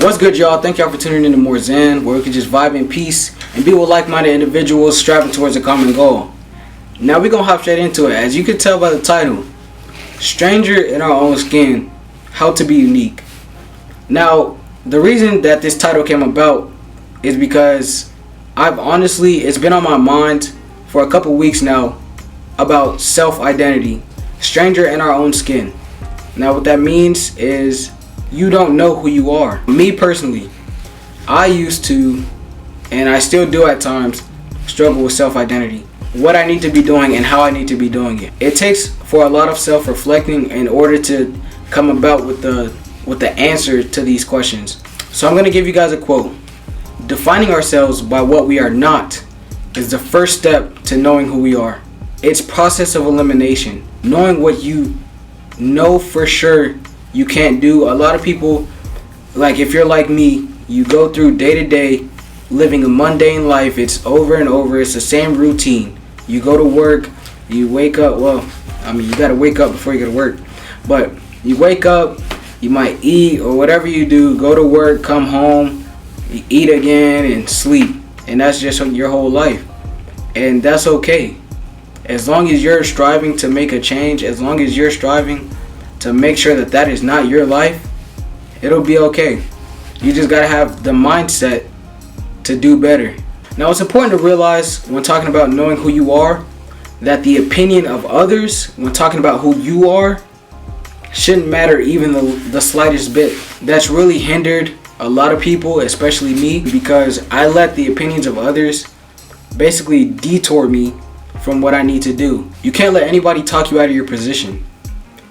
What's good, y'all? Thank y'all for tuning in to More Zen, where we can just vibe in peace and be with like-minded individuals striving towards a common goal. Now we're gonna hop straight into it. As you can tell by the title, Stranger in Our Own Skin, How to Be Unique. Now, the reason that this title came about is because it's been on my mind for a couple weeks now about self-identity, stranger in our own skin. Now what that means is you don't know who you are. Me personally, I used to, and I still do at times, struggle with self-identity. What I need to be doing and how I need to be doing it. It takes for a lot of self-reflecting in order to come about with the answer to these questions. So I'm going to give you guys a quote. Defining ourselves by what we are not is the first step to knowing who we are. It's process of elimination. Knowing what you know for sure you can't do. A lot of people, like if you're like me, you go through day to day living a mundane life. It's over and over. It's the same routine. You go to work, you wake up. You gotta wake up before you go to work. But you wake up, you might eat or whatever you do, go to work, come home, you eat again and sleep. And that's just your whole life. And that's okay. As long as you're striving to make a change, as long as you're striving to make sure that that is not your life, it'll be okay. You just gotta have the mindset to do better. Now it's important to realize when talking about knowing who you are, that the opinion of others when talking about who you are shouldn't matter even the slightest bit. That's really hindered a lot of people, especially me, because I let the opinions of others basically detour me from what I need to do. You can't let anybody talk you out of your position.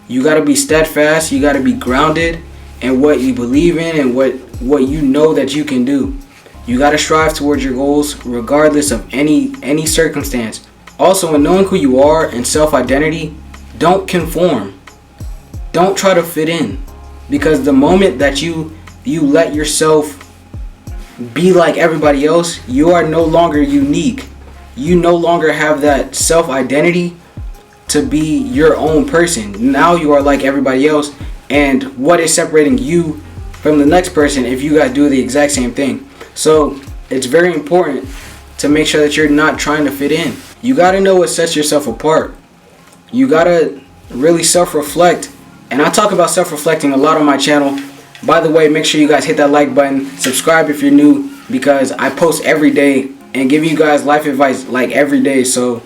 You gotta be steadfast, you gotta be grounded in what you believe in and what you know that you can do. You gotta strive towards your goals regardless of any circumstance. Also, in knowing who you are and self-identity, don't conform. Don't try to fit in. Because the moment that you let yourself be like everybody else, you are no longer unique. You no longer have that self-identity to be your own person. Now you are like everybody else, and what is separating you from the next person if you guys do the exact same thing? So it's very important to make sure that you're not trying to fit in. You gotta know what sets yourself apart. You gotta really self-reflect, and I talk about self-reflecting a lot on my channel. By the way, make sure you guys hit that like button, subscribe if you're new, because I post every day and give you guys life advice like every day. So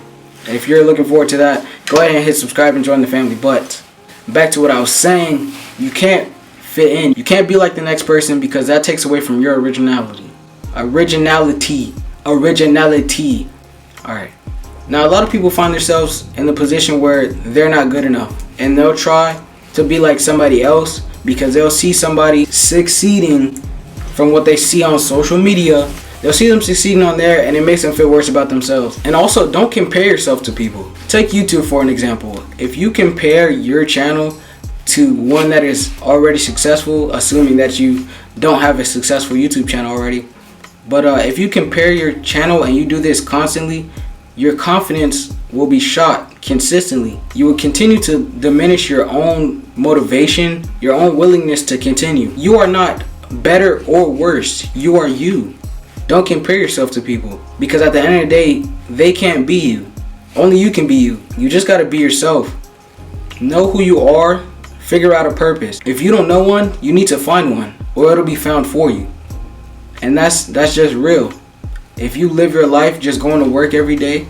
if you're looking forward to that, go ahead and hit subscribe and join the family. But back to what I was saying, you can't fit in. You can't be like the next person, because that takes away from your originality. Originality. Alright. Now a lot of people find themselves in the position where they're not good enough, and they'll try to be like somebody else because they'll see somebody succeeding from what they see on social media. They'll see them succeeding on there, and it makes them feel worse about themselves. And also, don't compare yourself to people. Take YouTube for an example. If you compare your channel to one that is already successful, assuming that you don't have a successful YouTube channel already, but if you compare your channel and you do this constantly, your confidence will be shot consistently. You will continue to diminish your own motivation, your own willingness to continue. You are not better or worse. You are you. Don't compare yourself to people, because at the end of the day, they can't be you. Only you can be you. You just gotta be yourself. Know who you are, figure out a purpose. If you don't know one, you need to find one, or it'll be found for you. And that's just real. If you live your life just going to work every day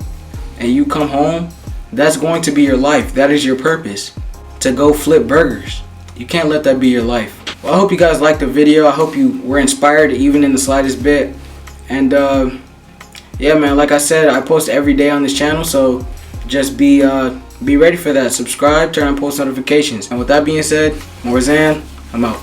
and you come home, that's going to be your life. That is your purpose, to go flip burgers. You can't let that be your life. Well, I hope you guys liked the video. I hope you were inspired even in the slightest bit. And yeah, man, like I said, I post every day on this channel, so just be ready for that. Subscribe, turn on post notifications. And with that being said, More Zen, I'm out.